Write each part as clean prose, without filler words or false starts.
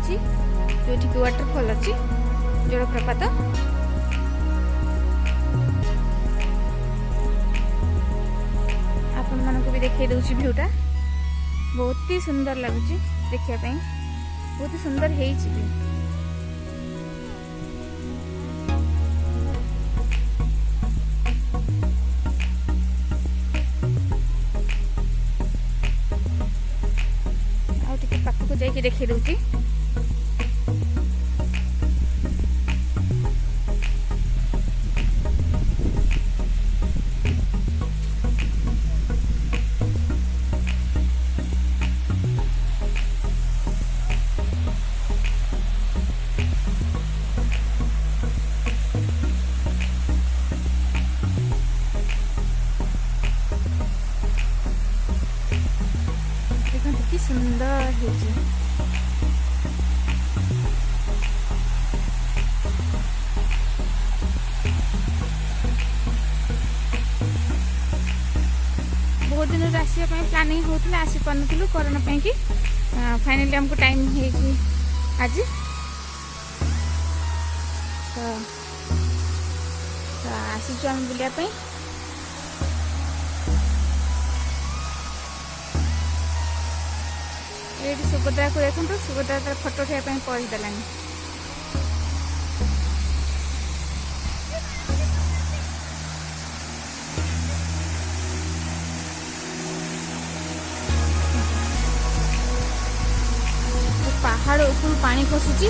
देखी जो कि वाटरफॉल अच्छी जलप्रपात। आपण मानक भी देखिए दूसरी भ्यूटा बहुत ही सुंदर लगुच देखिया बहुत ही सुंदर है। पाखक जाइए देखिए दूसरी कि सुंदर है। बहुत दिन आसा प्लानिंग होता आसी पार्नु कोरोना कि फाइनली हमको टाइम है आज तो आसीचु आम बुलापी। ये सुभद्रा को देखो तो सुभद्रा तार फोटो उठाई पड़ीदेला। पहाड़ ऊपर पानी खसुची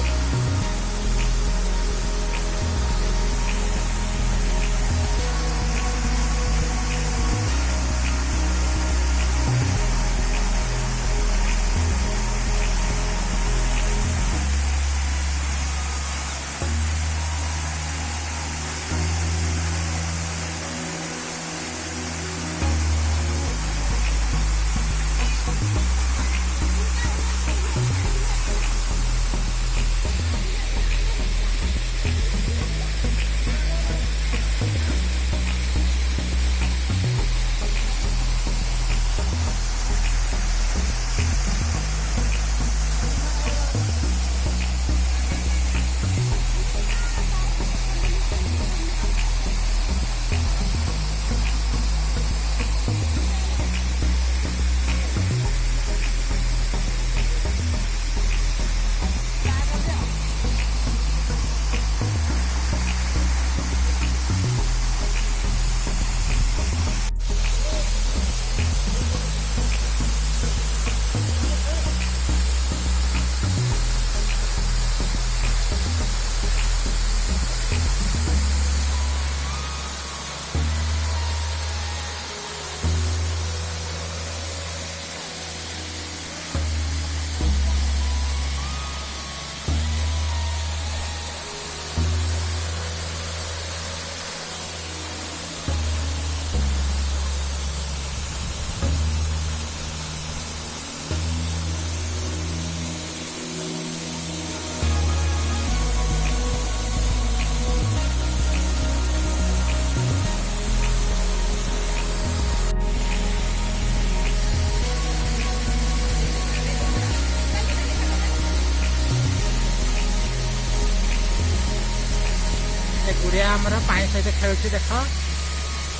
गुड़िया आमर पानी सहित खेलुची देख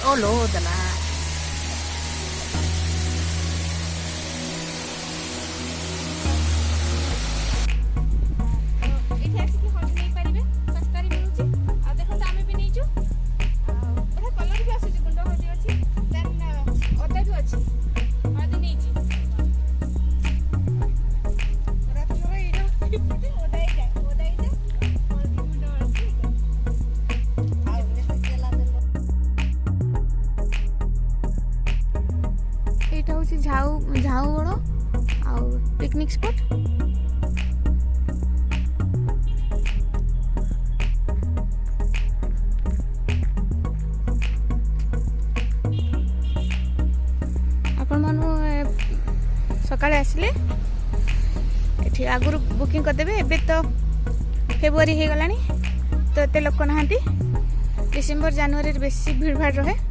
ओ लो देला झाऊगड़ आ पिकनिक स्पॉट। आपण मन सकाळे आसिले एठी आगुरु बुकिंग करदेबे। एबे तो फेब्रुआरी हो गलानी तो एते लोक नहांती। डिसेंबर जनवरी बेसी भीड़ भाड़ रहे।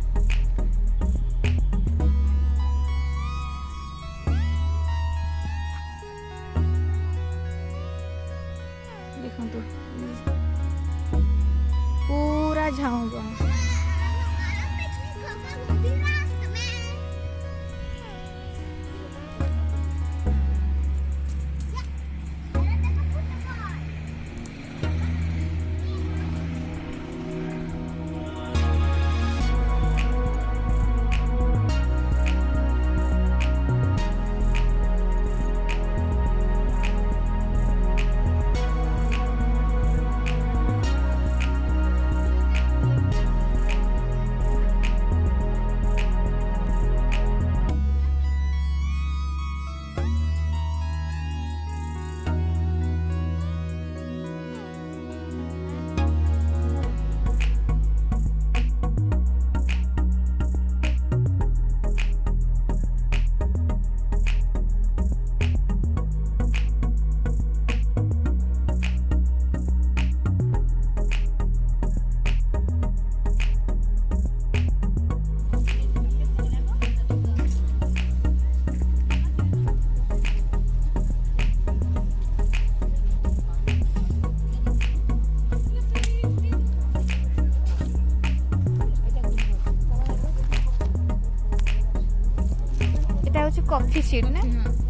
କଫି ସିଡ୍ ନା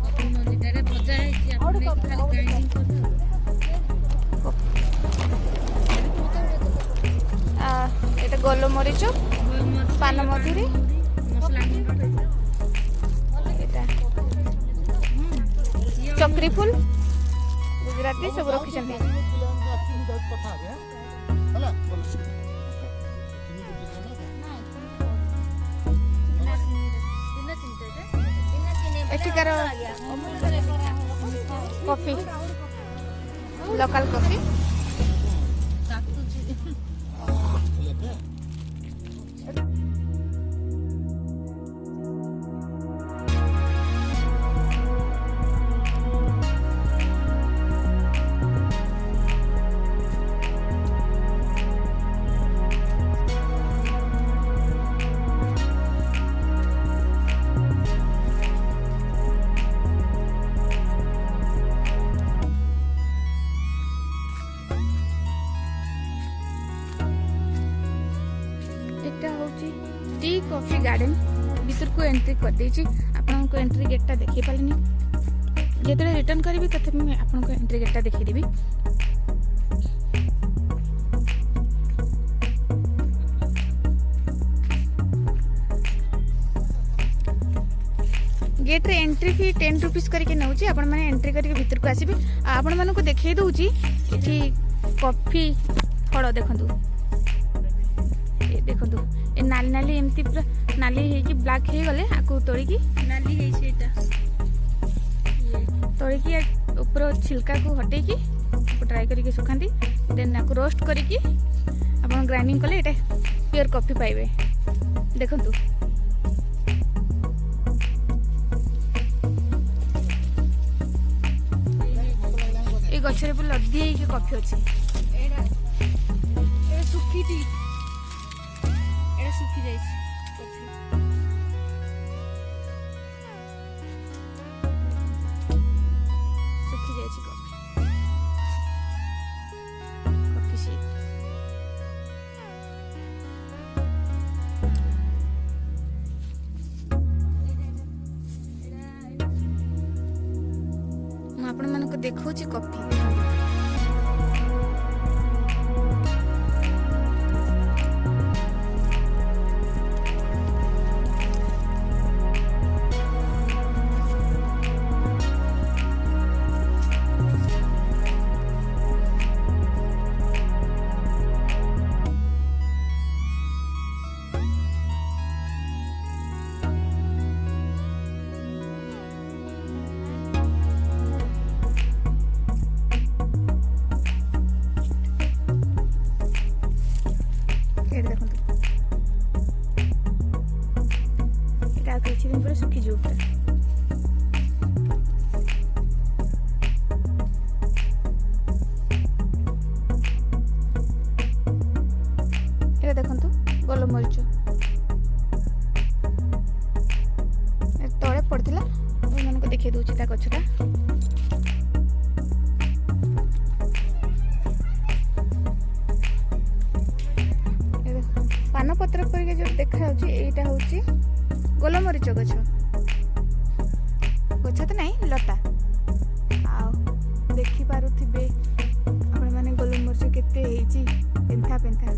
କଫି ମଞ୍ଜିଟାରେ ଭଜା ହେଇଛି ଆପଣ ନେଇକି ଖାଲି ଗ୍ରାଇଣ୍ଡିଙ୍ଗ କରିଦେବେ। এটা গোলমরিচ ଗୋଲମରିଚ, ପାନମଧୁରୀ ମସଲା ଗୁଣ୍ଡ এটা ଚକ୍ରି ଫୁଲ ଗୁଜୁରାତି ସବୁ ରଖିଛନ୍ତି। ଏଠିକାର କଫି ଲୋକାଲ କଫି এটা হচ্ছে টি কফি গার্ডেন ভিতরକୁ এন্ট্রি କରିଦେଇଛି ଆପଣଙ୍କୁ ଏଣ୍ଟ୍ରି ଗେଟ୍ଟା ଦେଖେଇ ପାରିଲିନି ଯେତେବେଳେ ରିଟର୍ନ କରିବି ତଥାପି ମୁଁ ଆପଣଙ୍କୁ ଏଣ୍ଟ୍ରି ଗେଟ୍ଟା ଦେଖେଇଦେବି। गेट्रे एंट्री फी 10 रुपीज करके नौची आपण माने एंट्री करके भीतर को आसीबे आपण मानको देखै दउची एठी कॉफी फळ देखंतु ए देखंतु ए नाली नाली एमती पूरा नाली हे कि ब्लैक हे गले आकु तोड़ी की नाली है सेटा ये तोड़ी की ऊपर छिलका को हटे की ट्राई करके सुखांती देन आकु रोस्ट करके आपण ग्राइंडिंग कले एटा प्योर कॉफी पाइबे देखंतु। गछरे पर लदी के कॉफी अछि एडा एडा सुखी थी एडा सुखी जाई कॉफी सुखी जाई कॉफी कॉफी सी ମୁଁ आपण मानको देखौची कॉफी କିଛି ଦିନ ପରେ ଶୁଖିଯିବ ପୁରା। ଏଇଟା ଦେଖନ୍ତୁ ଗୋଲମରିଚ ତଳେ ପଡ଼ିଥିଲା ଏମାନଙ୍କୁ ଦେଖେଇ ଦଉଛି ତା ଗଛଟା। ପାନପତ୍ର ପରିକା ଯୋଉ ଦେଖାଯାଉଛି ଏଇଟା ହଉଛି ଗୋଲମରିଚ ଗଛ ଗଛ ତ ନାହିଁ ଲତା ଆଉ ଦେଖିପାରୁଥିବେ ଆପଣମାନେ ଗୋଲମରିଚ କେତେ ହେଇଛି ପେନ୍ଥା ପେନ୍ଥା।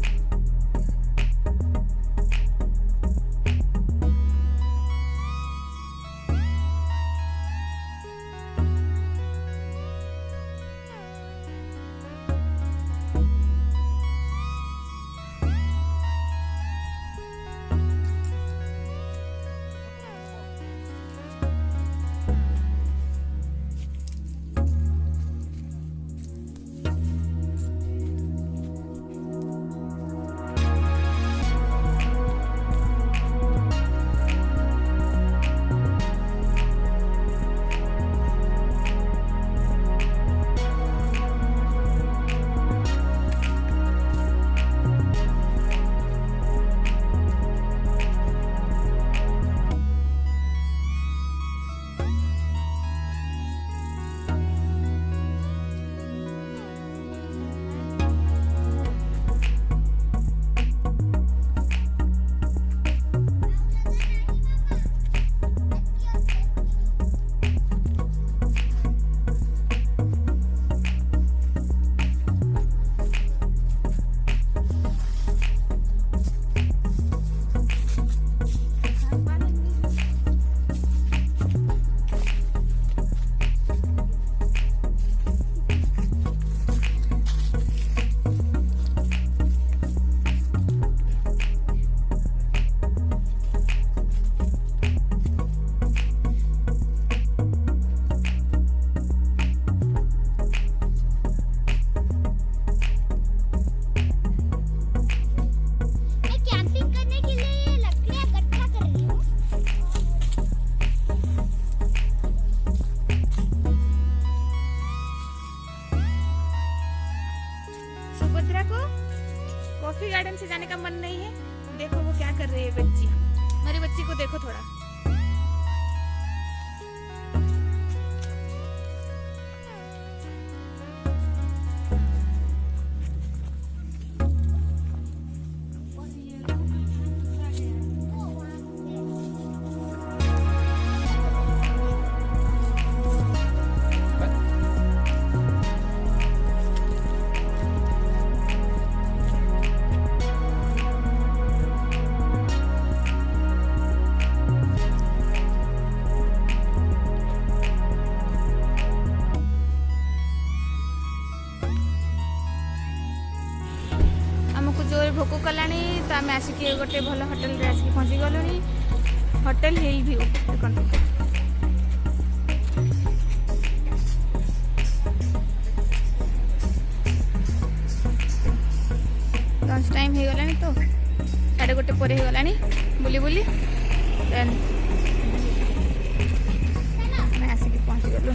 लीची को देखो थोड़ा। आमको जोर भोक कलानी तो आम आसिक गोटे भल होटेल रे आसिक पहुँची गलुनी। होटेल हिल व्यू देखो। लंच टाइम हो गलानी तो 1:30 पर हो गलानी बुली बुली देन मैं आसिक पहुँची गलु।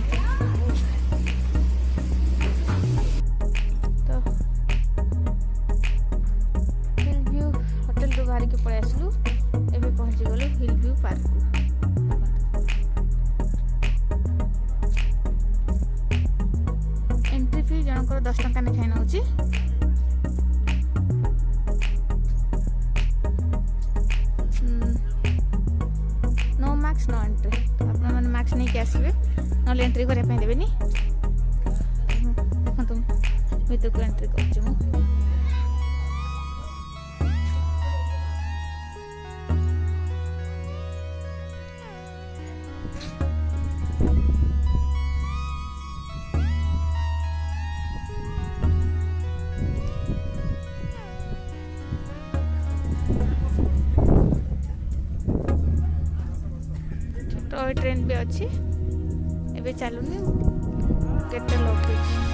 बाहर के पड़े आसलु एबे पहुंची गलु हिल व्यू पार्क को। एंट्री फी जनकर 10 टका ने खाइना होची। No masks no entry. अपन मन मार्क्स नहीं के आसीबे नले एंट्री करे पे देबेनी। देखो तुम भीतर को एंट्री करछु मु। टॉय ट्रेन भी अच्छी एबे चलुनी केते लोग अछि।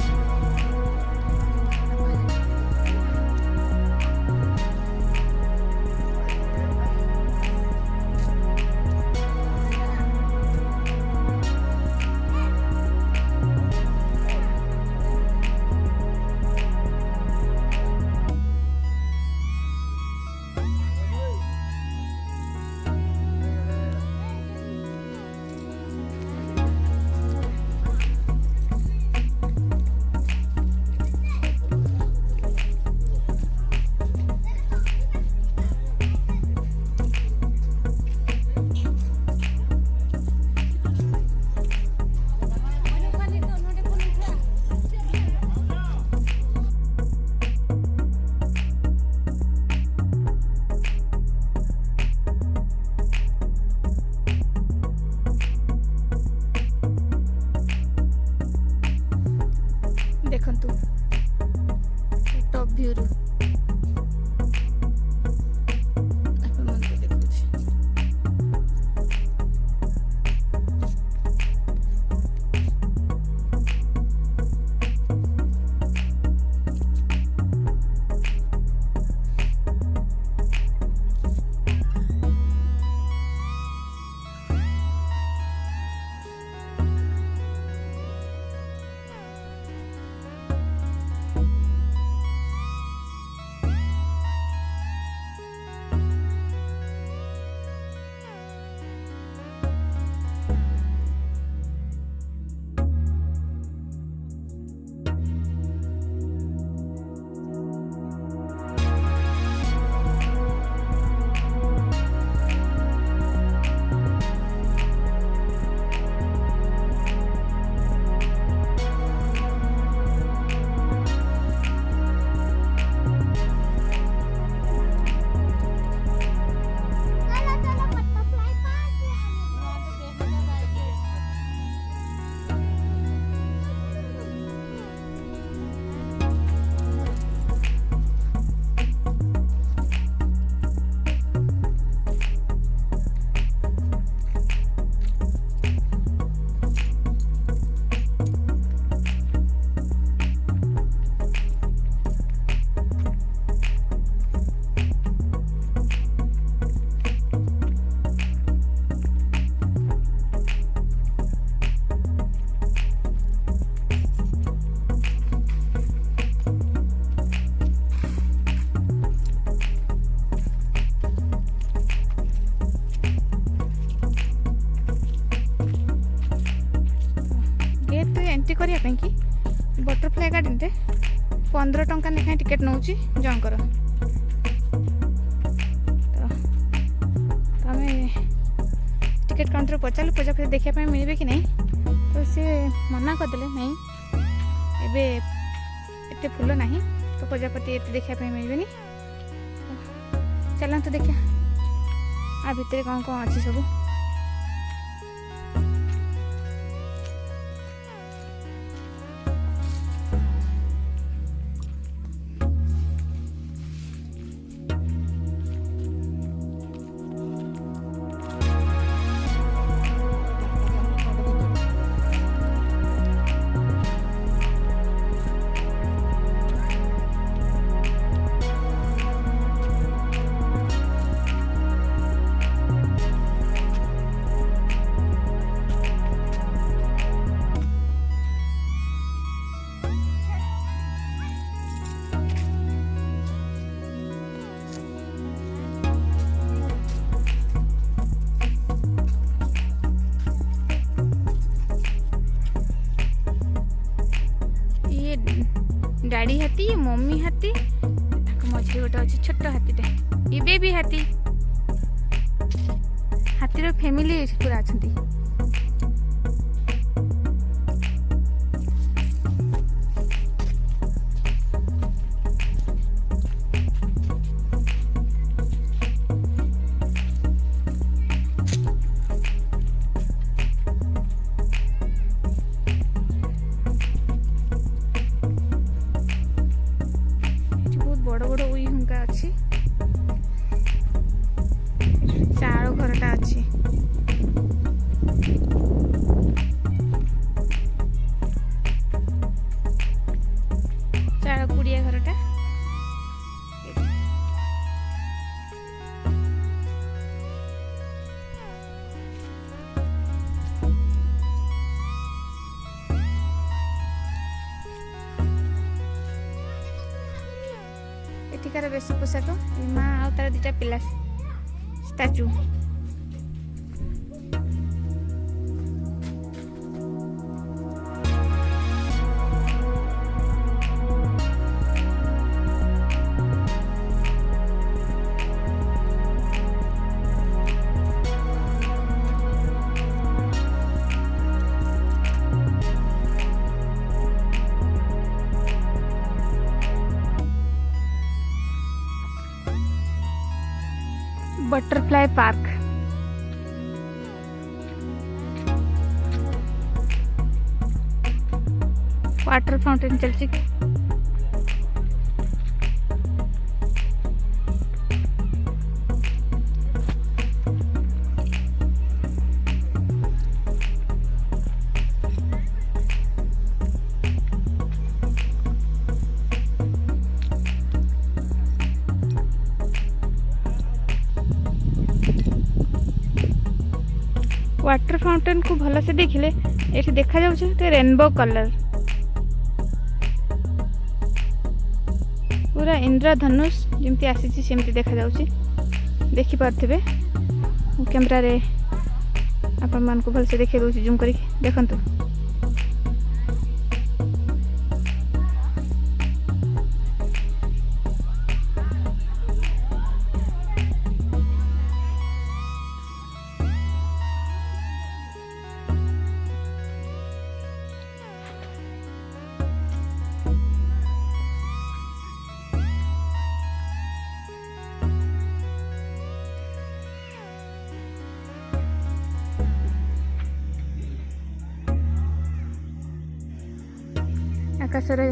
करिया ପାଇଁ କି बटरफ्लाई गार्डन रे 15 टंका लेखाएं टिकेट नौची जनकर। तो आमे टिकेट काउंटर पचारू प्रजापति देखा मिले कि नहीं, तो सी मना करदे नहीं एबे एते फूल नहीं, तो प्रजापति एते देखा मिलबेनी। चलते देखा आ भितर कौन कौन अच्छी सब। डैडी हाथी, मम्मी हाथी, मझे गोटे अच्छे छोट हाथीटे, ये बेबी हाथी। हाथीर फैमिली पूरा अच्छा। बड़ बड़ उई हुंका अच्छी, चार घरटा अच्छी। चार कुड़िया घरटा एଠିକାର ବେଶ ପୋଷାକ ମା ଆଉ ତାର ଦିଟା ପିଲା statue. Butterfly park water fountain चलची। वाटर फाउंटेन को भल से देखिले ये देखा जाऊँ रेनबो कलर, पूरा इंद्रधनुष जमती आसी सेमती देखा जाऊँ। देखी पार्थिबे कैमरा रे आपण मान को भल से देखा दूँ जूम करी देखंतु। आकाश रे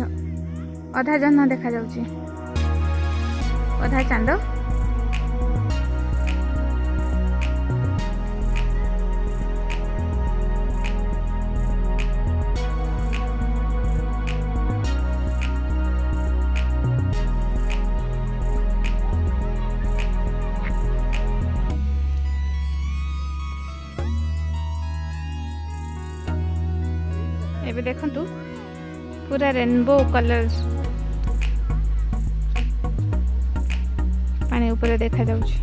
अधा जह्न देखा जाउची, अधा चांद। एबे देखंतु पूरा रेनबो कलर्स पानी ऊपर देखा जाउची।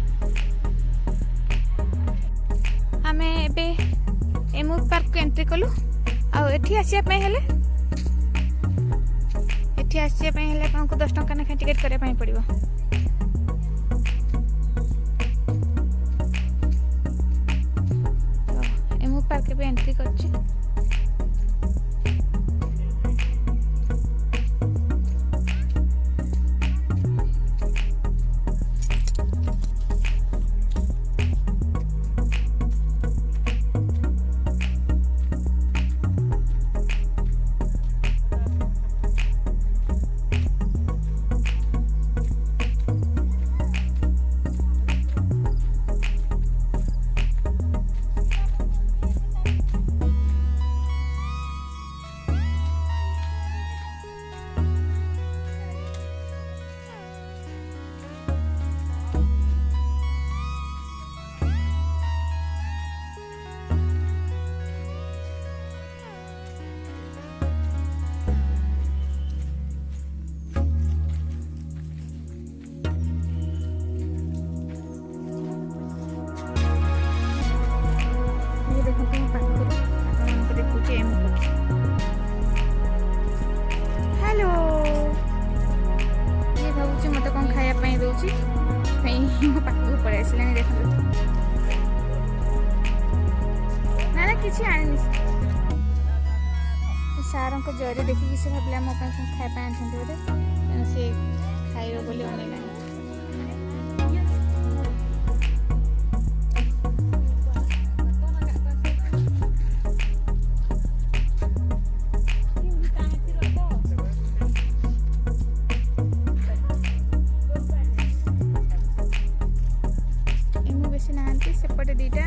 आमे एबे एमू पार्क को एंट्री कलु आ एठी आसिया पे हेले ଏଠି ଆସିବା ପାଇଁ ହେଲେ ଆପଣଙ୍କୁ 10 ଟଙ୍କା ଲେଖାଏଁ ଟିକେଟ୍ କରିବା ପାଇଁ ପଡ଼ିବ। ଏମୁ ପାର୍କ ଏବେ ଏଣ୍ଟ୍ରି କରିଛି। ଦେଖନ୍ତୁ ମୁଁ ପାଖରୁ ଆପଣମାନଙ୍କୁ ଦେଖୁଛି ଏମ୍ ପକ୍ଷୀ। ହ୍ୟାଲୋ, ଇଏ ଭାବୁଛି ମୋତେ କ'ଣ ଖାଇବା ପାଇଁ ଦେଉଛି, ପାଇଁ ମୋ ପାଖକୁ ପଳେଇ ଆସିଲାଣି। ଦେଖନ୍ତୁ, ନା ନା କିଛି ଆଣିନି। ସାର୍ଙ୍କ ଜରି ଦେଖିକି ସେ ଭାବିଲା ମୋ ପାଇଁ କ'ଣ ଖାଇବା ପାଇଁ ଆଣିଛନ୍ତି ବୋଧେ, ତେଣୁ ସେ ଖାଇବ ବୋଲି ଅନେଇଲାଣି। ଏମୁ ବେଶୀ ନାହାନ୍ତି, ସେପଟେ 2ଟା